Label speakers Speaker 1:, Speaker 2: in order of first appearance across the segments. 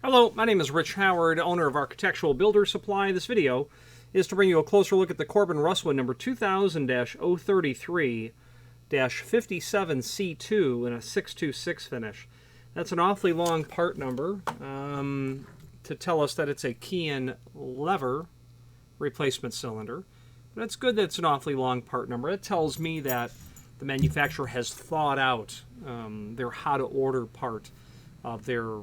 Speaker 1: Hello, my name is Rich Howard, owner of Architectural Builder Supply. This video is to bring you a closer look at the Corbin Russwin number 2000-033-57C2 in a 626 finish. That's an awfully long part number to tell us that it's a key and lever replacement cylinder. But it's good that it's an awfully long part number. It tells me that the manufacturer has thought out their how-to-order part of their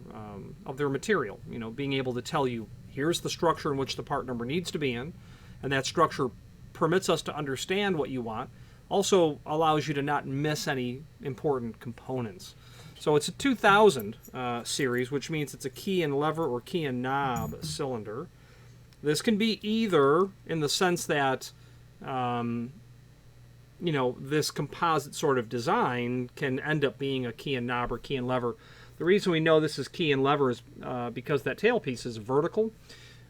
Speaker 1: material. You know, being able to tell you, here's the structure in which the part number needs to be in, and that structure permits us to understand what you want, also allows you to not miss any important components. So it's a 2000 series, which means it's a key and lever or key and knob cylinder. This can be either in the sense that you know, this composite sort of design can end up being a key and knob or key and lever. The reason we know this is key and lever is because that tailpiece is vertical.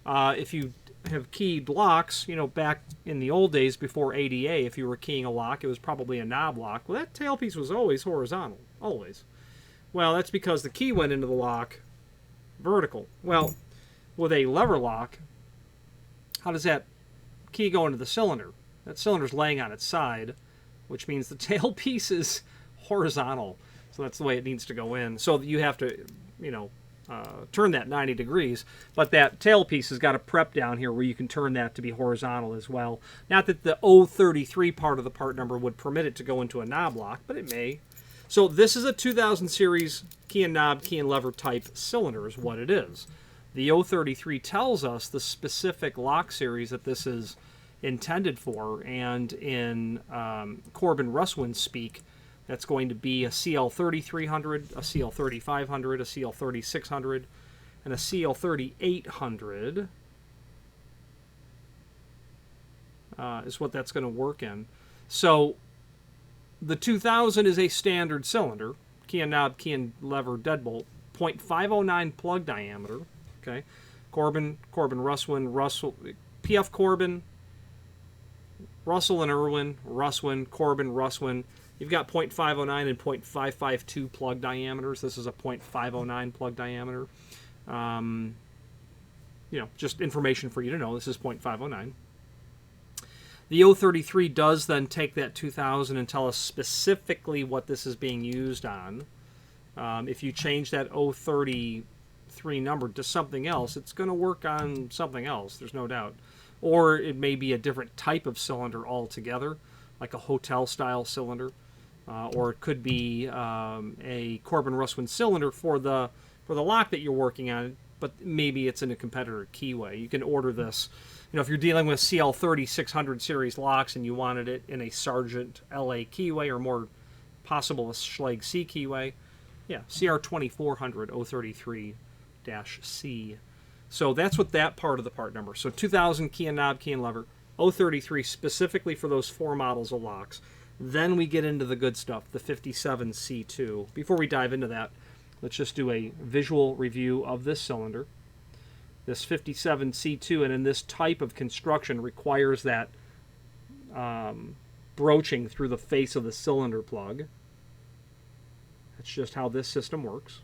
Speaker 1: If you have keyed locks, you know, back in the old days before ADA, if you were keying a lock, it was probably a knob lock. Well, that tailpiece was always horizontal, always. Well, that's because the key went into the lock vertical. Well, with a lever lock, how does that key go into the cylinder? That cylinder's laying on its side, which means the tailpiece is horizontal. So that's the way it needs to go in. So you have to, you know, turn that 90 degrees. But that tailpiece has got a prep down here where you can turn that to be horizontal as well. Not that the 033 part of the part number would permit it to go into a knob lock, but it may. So this is a 2000 series key and knob, key and lever type cylinder is what it is. The 033 tells us the specific lock series that this is intended for, and in Corbin Russwin speak, that's going to be a CL3300, a CL3500, a CL3600, and a CL3800 is what that's going to work in. So the 2000 is a standard cylinder, key and knob, key and lever deadbolt, 0.509 plug diameter. Okay, Corbin Russwin, PF Corbin, Russell and Irwin, Russwin, Corbin, Russwin. You've got 0.509 and 0.552 plug diameters. This is a 0.509 plug diameter. You know, just information for you to know. This is 0.509. The 033 does then take that 2000 and tell us specifically what this is being used on. If you change that 033 number to something else, it's going to work on something else, there's no doubt. Or it may be a different type of cylinder altogether, like a hotel-style cylinder. Or it could be a Corbin Russwin cylinder for the lock that you're working on, but maybe it's in a competitor keyway. You can order this. You know, if you're dealing with CL3600 series locks and you wanted it in a Sargent LA keyway or more possible a Schlage C keyway, yeah, CR2400 033-C. So that's what that part of the part number. So 2000 key and knob, key and lever, 033 specifically for those four models of locks. Then we get into the good stuff, the 57C2. Before we dive into that, let's just do a visual review of this cylinder. This 57C2, and in this type of construction, requires that broaching through the face of the cylinder plug. That's just how this system works.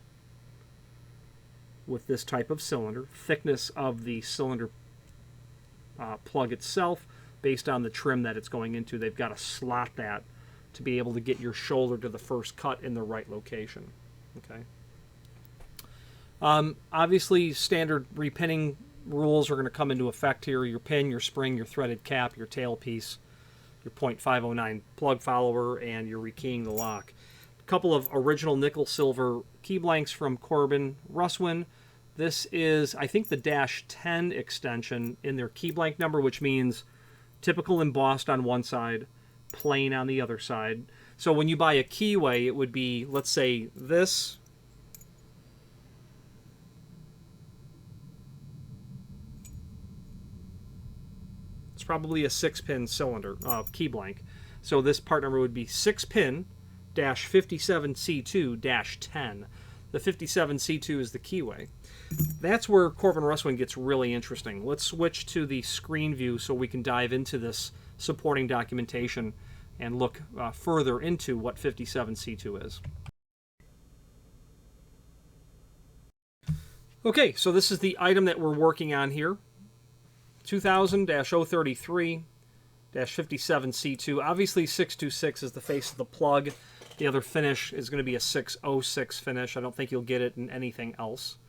Speaker 1: With this type of cylinder, thickness of the cylinder plug itself, based on the trim that it's going into, they've got to slot that to be able to get your shoulder to the first cut in the right location. Okay. Obviously, standard repinning rules are going to come into effect here. Your pin, your spring, your threaded cap, your tailpiece, your 0.509 plug follower, and you're rekeying the lock. A couple of original nickel-silver key blanks from Corbin Russwin. This is, I think, the -10 extension in their key blank number, which means typical embossed on one side, plain on the other side. So when you buy a keyway, it would be, let's say, this. It's probably a 6-pin cylinder, key blank. So this part number would be 6-pin-57C2-10. The 57C2 is the keyway. That's where Corbin Russwin gets really interesting. Let's switch to the screen view so we can dive into this supporting documentation and look further into what 57C2 is. Okay, so this is the item that we're working on here. 2000-033-57C2. Obviously 626 is the face of the plug. The other finish is going to be a 606 finish. I don't think you'll get it in anything else.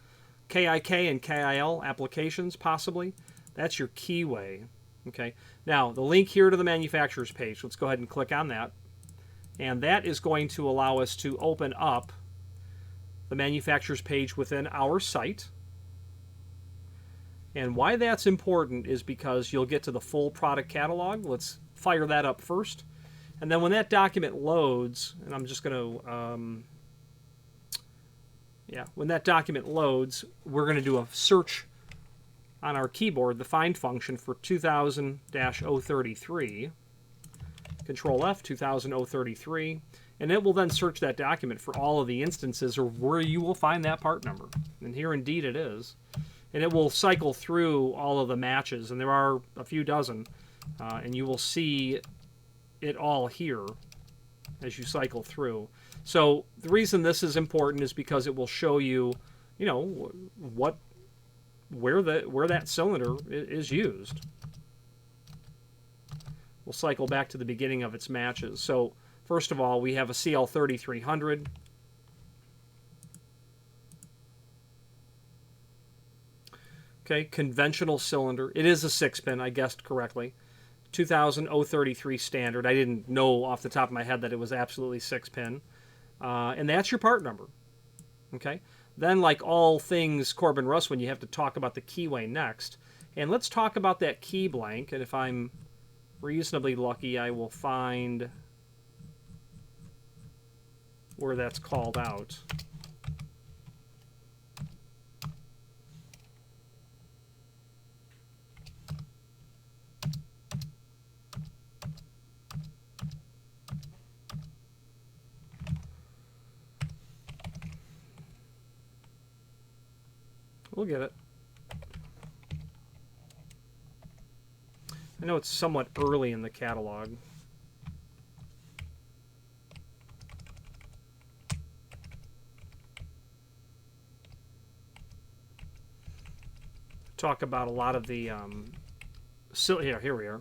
Speaker 1: KIK and KIL applications, possibly. That's your keyway. Okay. Now, the link here to the manufacturer's page. Let's go ahead and click on that. And that is going to allow us to open up the manufacturer's page within our site. And why that's important is because you'll get to the full product catalog. Let's fire that up first. And then when that document loads, and I'm just going to, when that document loads, we're going to do a search on our keyboard, the find function for 2000-033. Control F, 2000-033. And it will then search that document for all of the instances or where you will find that part number. And here indeed it is. And it will cycle through all of the matches, and there are a few dozen, and you will see it all here as you cycle through. So the reason this is important is because it will show you, you know, where that cylinder is used. We'll cycle back to the beginning of its matches. So first of all, we have a CL3300. Okay, conventional cylinder. It is a 6-pin, I guessed correctly. 2000-033 standard. I didn't know off the top of my head that it was absolutely 6-pin. And that's your part number. Okay? Then, like all things Corbin Russwin, you have to talk about the keyway next. And let's talk about that key blank. And if I'm reasonably lucky, I will find where that's called out. We'll get it. I know it's somewhat early in the catalog. Talk about a lot of the here we are.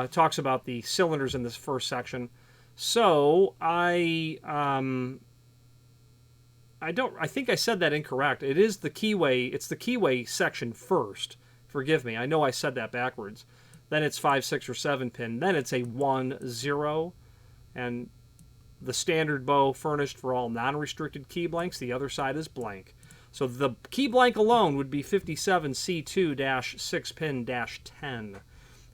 Speaker 1: Talks about the cylinders in this first section. So I think I said that incorrect. It is the keyway. It's the keyway section first. Forgive me. I know I said that backwards. Then it's 5, 6, or 7 pin. Then it's a 1, 0. And the standard bow furnished for all non-restricted key blanks. The other side is blank. So the key blank alone would be 57C2-6-pin-10.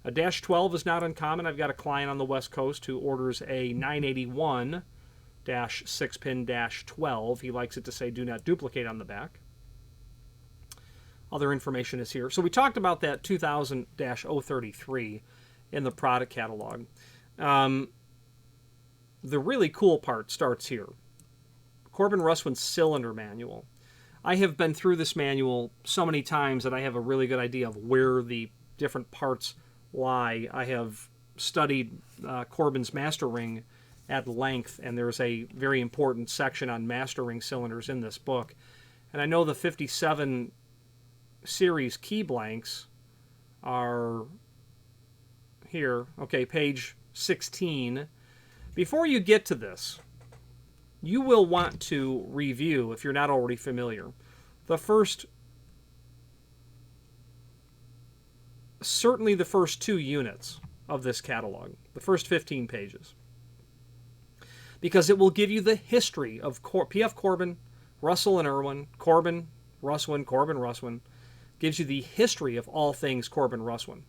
Speaker 1: A -12 is not uncommon. I've got a client on the West Coast who orders a 981-6-pin-12. He likes it to say do not duplicate on the back. Other information is here. So we talked about that 2000-033 in the product catalog. The really cool part starts here. Corbin Russwin Cylinder Manual. I have been through this manual so many times that I have a really good idea of where the different parts lie. I have studied Corbin's master ring at length, and there's a very important section on master ring cylinders in this book. And I know the 57 series key blanks are here. Okay, page 16. Before you get to this, you will want to review, if you're not already familiar, certainly the first 2 units of this catalog, the first 15 pages. Because it will give you the history of P.F. Corbin, Russell and Irwin, Corbin Russwin, gives you the history of all things Corbin Russwin.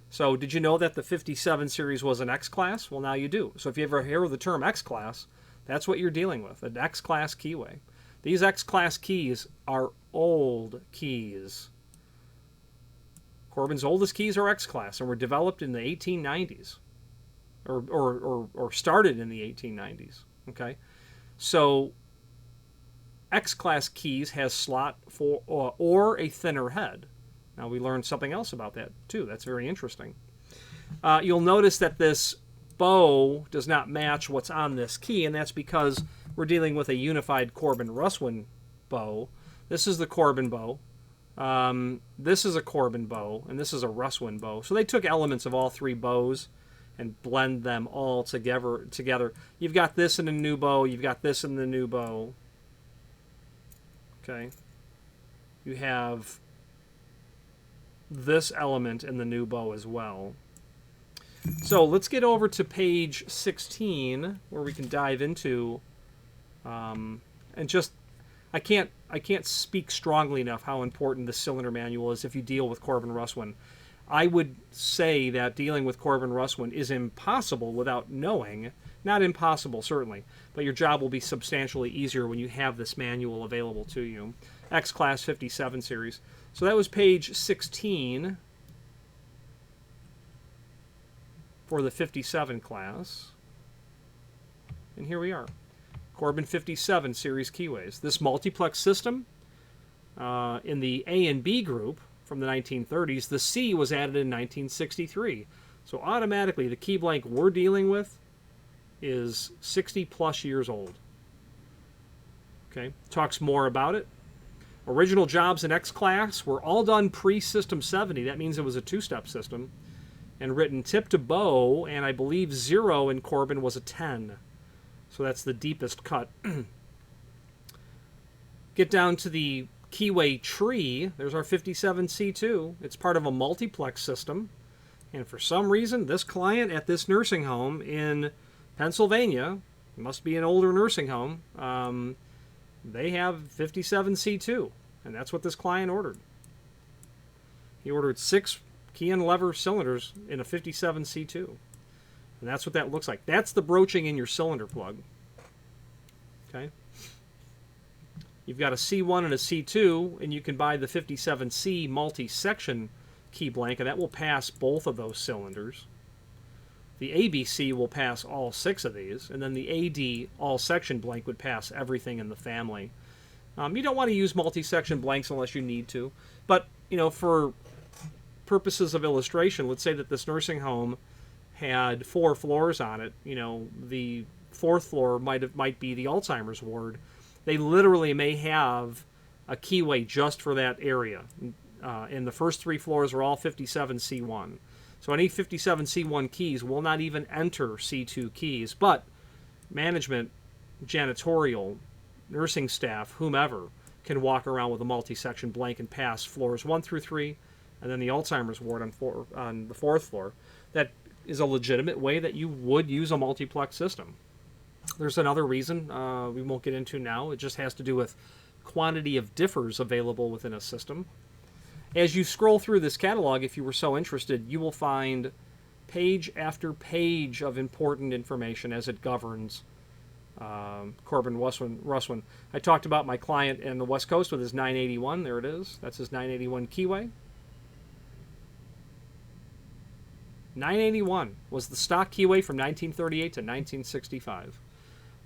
Speaker 1: So did you know that the 57 series was an X-Class? Well, now you do. So if you ever hear the term X-Class, that's what you're dealing with, an X-Class keyway. These X-Class keys are old keys. Corbin's oldest keys are X-Class and were developed in the 1890s. Or started in the 1890s. Okay? So X-Class keys has slot for or a thinner head. Now we learned something else about that too. That's very interesting. You'll notice that this bow does not match what's on this key, and that's because we're dealing with a unified Corbin Russwin bow. This is the Corbin bow. This is a Corbin bow, and this is a Russwin bow. So they took elements of all three bows and blend them all together. You've got this in a new bow. You've got this in the new bow. Okay. You have this element in the new bow as well. So let's get over to page 16, where we can dive into, and just, I can't speak strongly enough how important the cylinder manual is if you deal with Corbin Russwin. I would say that dealing with Corbin Russwin is impossible without knowing. Not impossible, certainly, but your job will be substantially easier when you have this manual available to you. X-Class 57 series. So that was page 16 for the 57 class. And here we are. Corbin 57 series keyways. This multiplex system in the A and B group from the 1930s, the C was added in 1963. So automatically the key blank we're dealing with is 60 plus years old. Okay, talks more about it. Original jobs in X-Class were all done pre-System 70. That means it was a two-step system. And written tip to bow, and I believe 0 in Corbin was a 10. So that's the deepest cut. Get down to the keyway tree. There's our 57C2. It's part of a multiplex system. And for some reason, this client at this nursing home in Pennsylvania, must be an older nursing home, they have 57C2. And that's what this client ordered. He ordered 6 key and lever cylinders in a 57C2. And that's what that looks like. That's the broaching in your cylinder plug. Okay. You've got a C1 and a C2, and you can buy the 57C multi-section key blank, and that will pass both of those cylinders. The ABC will pass all 6 of these, and then the AD all-section blank would pass everything in the family. You don't want to use multi-section blanks unless you need to, but you know, for purposes of illustration, let's say that this nursing home had 4 floors on it. You know, the 4th floor might be the Alzheimer's ward. They literally may have a keyway just for that area. And the first 3 floors are all 57C1. So any 57C1 keys will not even enter C2 keys, but management, janitorial, nursing staff, whomever, can walk around with a multi-section blank and pass floors 1 through 3, and then the Alzheimer's ward on the 4th floor. That is a legitimate way that you would use a multiplex system. There's another reason we won't get into now. It just has to do with quantity of differs available within a system. As you scroll through this catalog, if you were so interested, you will find page after page of important information as it governs Corbin Russwin. I talked about my client in the West Coast with his 981. There it is. That's his 981 keyway. 981 was the stock keyway from 1938 to 1965.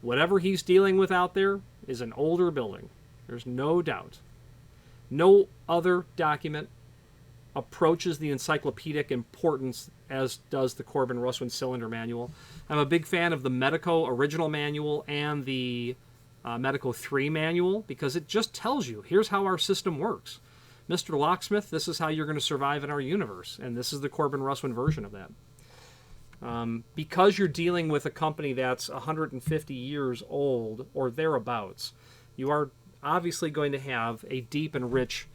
Speaker 1: Whatever he's dealing with out there is an older building. There's no doubt. No other document approaches the encyclopedic importance as does the Corbin Russwin Cylinder Manual. I'm a big fan of the Medico Original Manual and the Medico 3 Manual because it just tells you, here's how our system works. Mr. Locksmith, this is how you're going to survive in our universe, and this is the Corbin Russwin version of that. Because you're dealing with a company that's 150 years old or thereabouts, you are obviously going to have a deep and rich,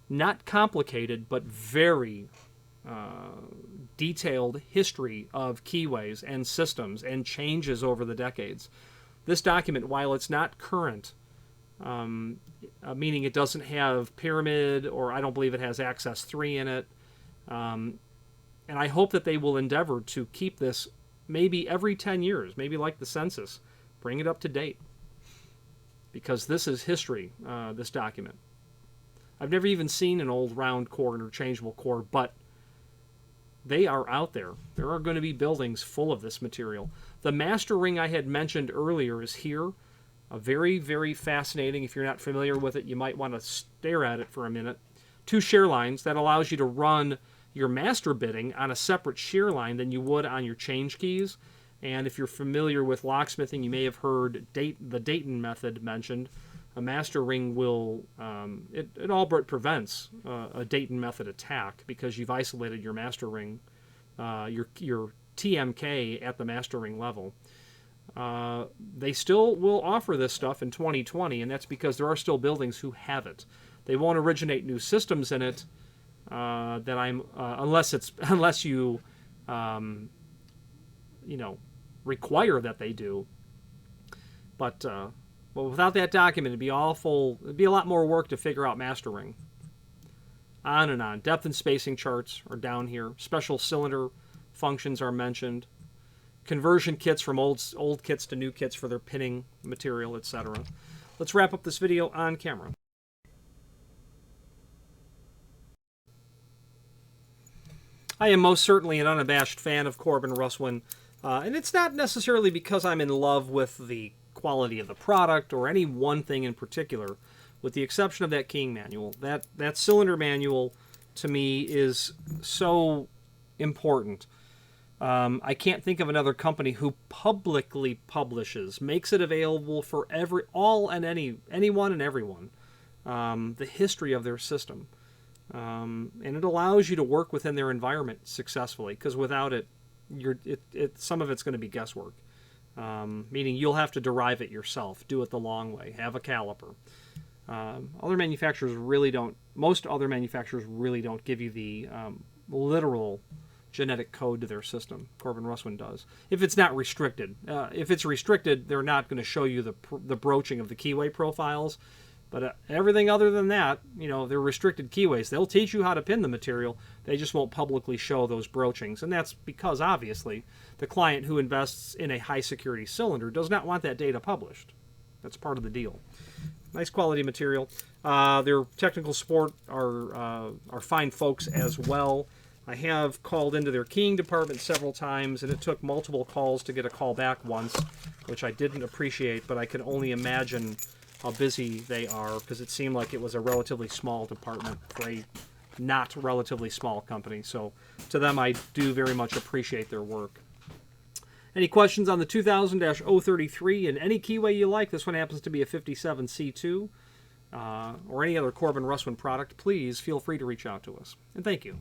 Speaker 1: not complicated, but very detailed history of keyways and systems and changes over the decades. This document, while it's not current, meaning it doesn't have Pyramid, or I don't believe it has Access 3 in it, and I hope that they will endeavor to keep this maybe every 10 years, maybe like the census, bring it up to date. Because this is history, this document. I've never even seen an old round core interchangeable core, but they are out there. There are going to be buildings full of this material. The master ring I had mentioned earlier is here. Very, very fascinating. If you're not familiar with it, you might want to stare at it for a minute. 2 shear lines. That allows you to run your master bitting on a separate shear line than you would on your change keys. And if you're familiar with locksmithing, you may have heard the Dayton method mentioned. A master ring will, it all but prevents a Dayton method attack because you've isolated your master ring, your TMK at the master ring level. They still will offer this stuff in 2020, and that's because there are still buildings who have it. They won't originate new systems in it unless you require that they do. But without that document, it'd be awful. It'd be a lot more work to figure out master ring. On and on. Depth and spacing charts are down here. Special cylinder functions are mentioned. Conversion kits from old kits to new kits for their pinning material, etc. Let's wrap up this video on camera. I am most certainly an unabashed fan of Corbin Russwin, and it's not necessarily because I'm in love with the quality of the product or any one thing in particular, with the exception of that keying manual. That cylinder manual, to me, is so important. I can't think of another company who publicly publishes, makes it available for anyone and everyone, the history of their system. And it allows you to work within their environment successfully, because without it, some of it's going to be guesswork. Meaning you'll have to derive it yourself, do it the long way, have a caliper. Other manufacturers really don't. Most other manufacturers really don't give you the literal genetic code to their system. Corbin Russwin does. If it's not restricted. If it's restricted, they're not going to show you the broaching of the keyway profiles. But everything other than that, they're restricted keyways. They'll teach you how to pin the material. They just won't publicly show those broachings. And that's because, obviously, the client who invests in a high-security cylinder does not want that data published. That's part of the deal. Nice quality material. Their technical support are fine folks as well. I have called into their keying department several times, and it took multiple calls to get a call back once, which I didn't appreciate, but I can only imagine how busy they are, because it seemed like it was a relatively small department for a not relatively small company. So to them, I do very much appreciate their work. Any questions on the 2000-033 and any keyway you like? This one happens to be a 57C2 or any other Corbin Russwin product. Please feel free to reach out to us. And thank you.